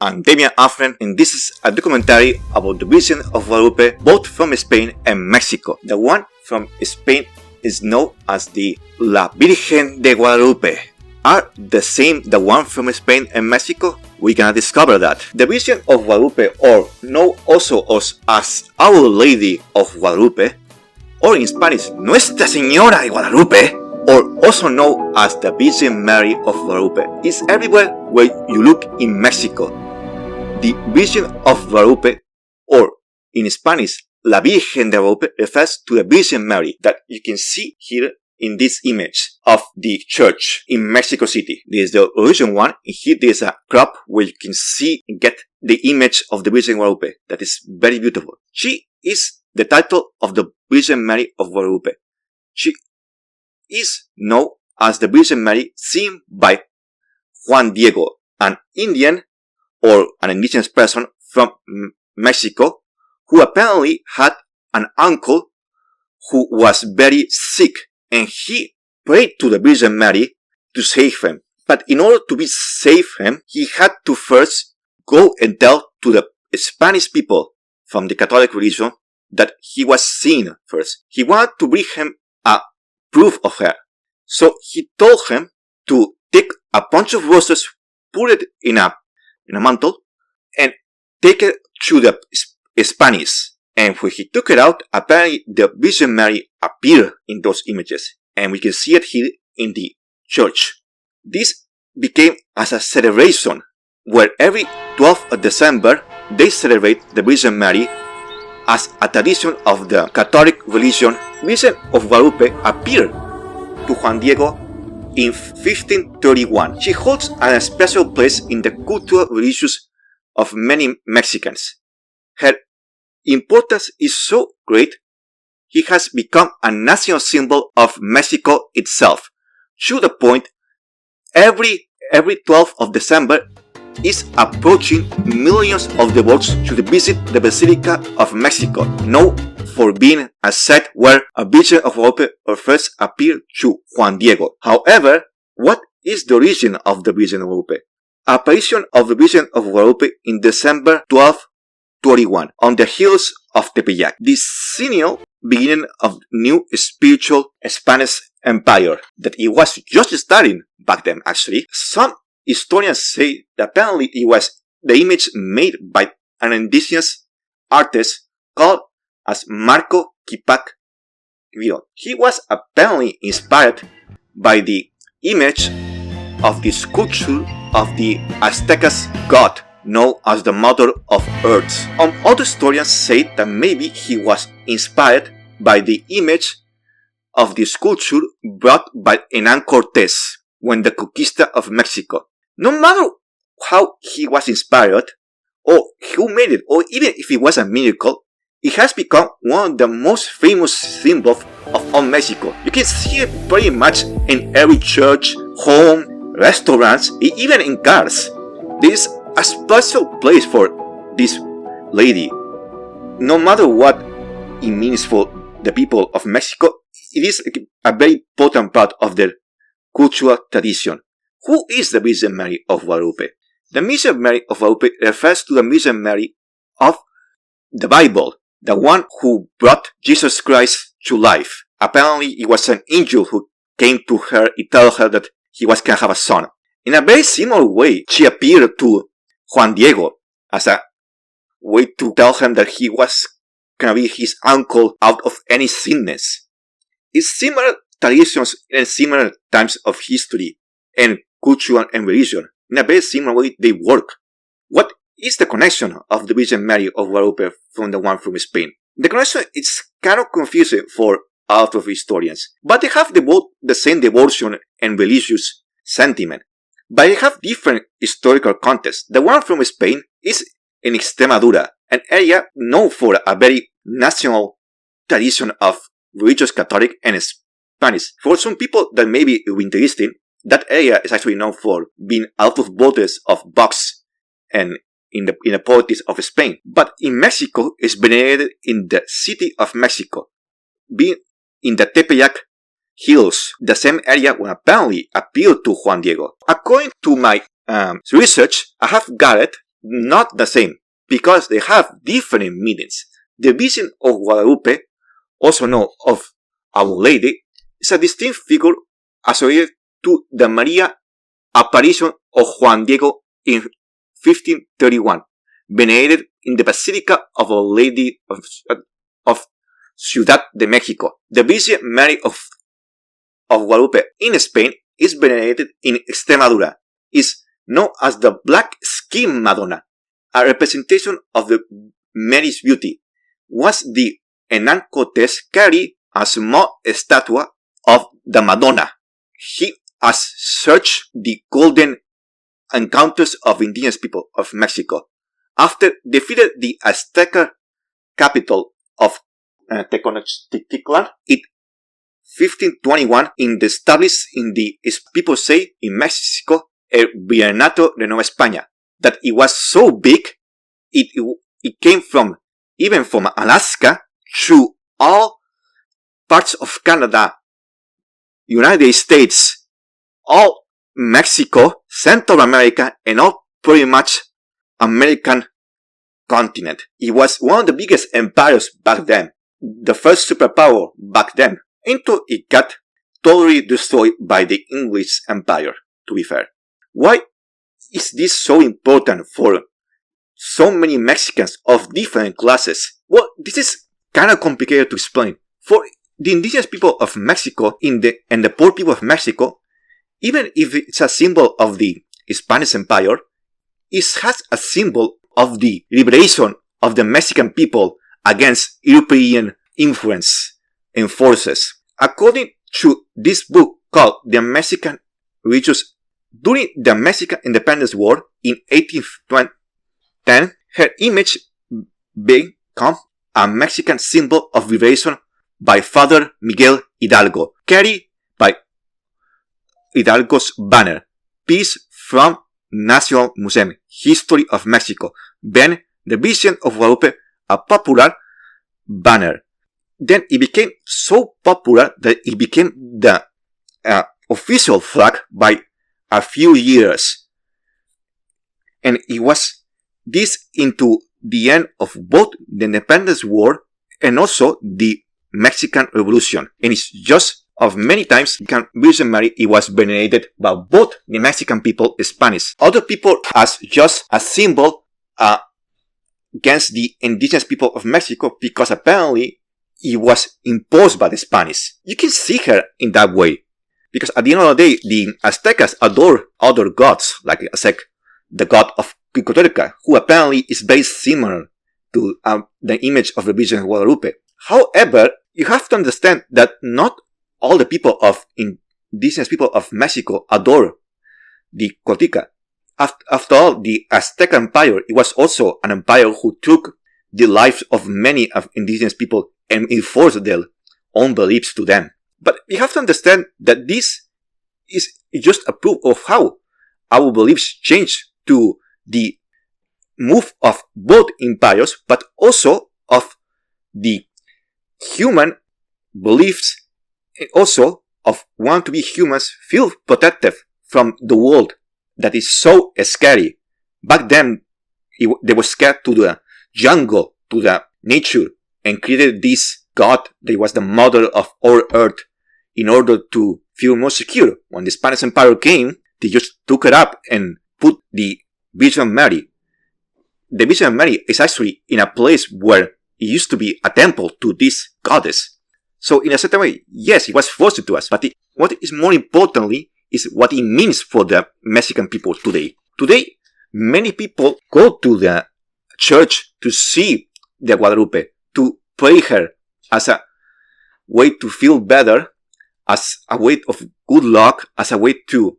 I'm Damian, and this is a documentary about the Virgin of Guadalupe, both from Spain and Mexico. The one from Spain is known as the La Virgen de Guadalupe. Are the same the one from Spain and Mexico? We cannot discover that. The Virgin of Guadalupe, or known also as Our Lady of Guadalupe, or in Spanish, Nuestra Señora de Guadalupe, or also known as the Virgin Mary of Guadalupe, is everywhere where you look in Mexico. The Virgin of Guadalupe, or in Spanish, La Virgen de Guadalupe, refers to the Virgin Mary that you can see here in this image of the church in Mexico City. This is the original one. And here there is a crop where you can see and get the image of the Virgin Guadalupe. That is very beautiful. She is the title of the Virgin Mary of Guadalupe. She is known as the Virgin Mary seen by Juan Diego, an Indian or an indigenous person from Mexico who apparently had an uncle who was very sick, and he prayed to the Virgin Mary to save him. But in order to save him, he had to first go and tell to the Spanish people from the Catholic religion that he was seen first. He wanted to bring him a proof of her. So he told him to take a bunch of roses, put it in a mantle, and take it to the Spanish. And when he took it out, apparently the Virgin Mary appeared in those images. And we can see it here in the church. This became as a celebration where every 12th of December they celebrate the Virgin Mary as a tradition of the Catholic religion. Virgin of Guadalupe appeared to Juan Diego in 1531. She holds a special place in the cultural religions of many Mexicans. Her importance is so great, he has become a national symbol of Mexico itself, to the point every 12th of December is approaching millions of devotees to visit the Basilica of Mexico, known for being a site where a Virgin of Guadalupe first appeared to Juan Diego. However, what is the origin of the Virgin of Guadalupe? Apparition of the Virgin of Guadalupe in December 1221 on the hills of Tepeyac, the signal beginning of new spiritual Spanish empire that it was just starting back then. Actually, some historians say that apparently it was the image made by an indigenous artist called as Marco Quipac. He was apparently inspired by the image of the sculpture of the Aztecas god known as the Mother of Earth. Other historians say that maybe he was inspired by the image of the sculpture brought by Hernán Cortés when the conquista of Mexico. No matter how he was inspired, or who made it, or even if it was a miracle, it has become one of the most famous symbols of all Mexico. You can see it pretty much in every church, home, restaurants, even in cars. There is a special place for this lady. No matter what it means for the people of Mexico, it is a very important part of their cultural tradition. Who is the Virgin Mary of Guadalupe? The Virgin Mary of Guadalupe refers to the Virgin Mary of the Bible, the one who brought Jesus Christ to life. Apparently, it was an angel who came to her and told her that he was going to have a son. In a very similar way, she appeared to Juan Diego as a way to tell him that he was going to be his uncle out of any sickness. It's similar traditions and similar times of history and culture and religion. In a very similar way, they work. What is the connection of the Virgin Mary of Guadalupe from the one from Spain? The connection is kind of confusing for a lot of historians, but they have both the same devotion and religious sentiment. But they have different historical context. The one from Spain is in Extremadura, an area known for a very national tradition of religious Catholic and Spanish. For some people that may be interesting, that area is actually known for being out of borders of box and in the politics of Spain. But in Mexico, it's venerated in the city of Mexico, being in the Tepeyac hills, the same area when apparently appealed to Juan Diego. According to my research, I have gathered not the same, because they have different meanings. The Virgin of Guadalupe, also known of Our Lady, is a distinct figure associated to the Maria apparition of Juan Diego in 1531, venerated in the Basilica of Our Lady of Ciudad de Mexico. The Virgin Mary of Guadalupe in Spain is venerated in Extremadura, is known as the Black Skin Madonna, a representation of the Mary's beauty. Was the Hernán Cortés carried a small statue of the Madonna. He has searched the golden encounters of indigenous people of Mexico. After defeated the Azteca capital of Tenochtitlan in 1521, established in the people say in Mexico el Virreinato de Nueva España, that it was so big it came from even from Alaska through all parts of Canada, United States, all Mexico, Central America, and all pretty much American continent. It was one of the biggest empires back then, the first superpower back then, until it got totally destroyed by the English Empire, to be fair. Why is this so important for so many Mexicans of different classes? Well, this is kind of complicated to explain. For the indigenous people of Mexico and the poor people of Mexico, even if it's a symbol of the Spanish Empire, it has a symbol of the liberation of the Mexican people against European influence and forces. According to this book called The Mexican Religious, during the Mexican Independence War in 1810, her image became a Mexican symbol of liberation by Father Miguel Hidalgo, carried by Hidalgo's banner, Peace from National Museum, History of Mexico. Then the Virgin of Guadalupe, a popular banner. Then it became so popular that it became the official flag by a few years. And it was this into the end of both the Independence War and also the Mexican Revolution. And it's just of many times Virgin Mary, it was venerated by both the Mexican people and Spanish. Other people as just a symbol against the indigenous people of Mexico, because apparently it was imposed by the Spanish. You can see her in that way, because at the end of the day, the Aztecas adore other gods, like the god of Quicoteca, who apparently is very similar to the image of the Virgin of Guadalupe. However, you have to understand that not all the people of indigenous people of Mexico adore the Quicoteca. After all, the Aztec Empire, it was also an empire who took the lives of many of indigenous people and enforced their own beliefs to them. But you have to understand that this is just a proof of how our beliefs change to the move of both empires, but also of the human beliefs, and also of want to be humans feel protective from the world that is so scary. Back then, they were scared to the jungle, to the nature, and created this god that was the mother of all earth in order to feel more secure. When the Spanish Empire came, they just took it up and put the Virgin Mary. The Virgin Mary is actually in a place where it used to be a temple to this goddess. So in a certain way, yes, it was forced to us, but what is more importantly is what it means for the Mexican people today. Today, many people go to the church to see the Guadalupe, to pray her as a way to feel better, as a way of good luck, as a way to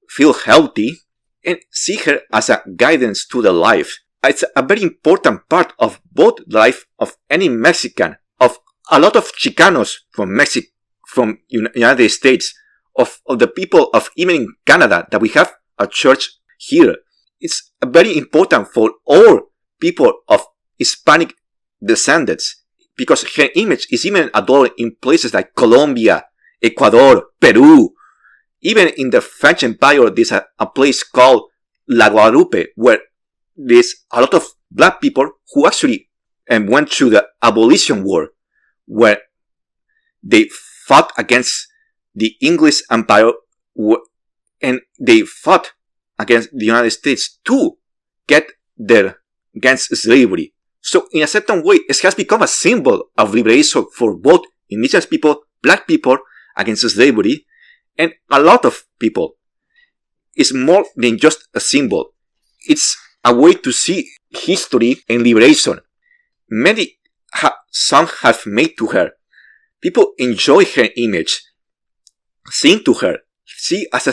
feel healthy, and see her as a guidance to the life. It's a very important part of both life of any Mexican, of a lot of Chicanos from Mexico, from United States, of the people of even in Canada, that we have a church here. It's very important for all people of Hispanic descendants, because her image is even adored in places like Colombia, Ecuador, Peru. Even in the French Empire, there's a place called La Guadalupe, where there's a lot of black people who actually went through the abolition war, where they fought against the English Empire, and they fought against the United States to get against slavery. So in a certain way, it has become a symbol of liberation for both indigenous people, black people against slavery, and a lot of people. It's more than just a symbol. It's a way to see history and liberation. Many songs have made to her. People enjoy her image, sing to her, see as a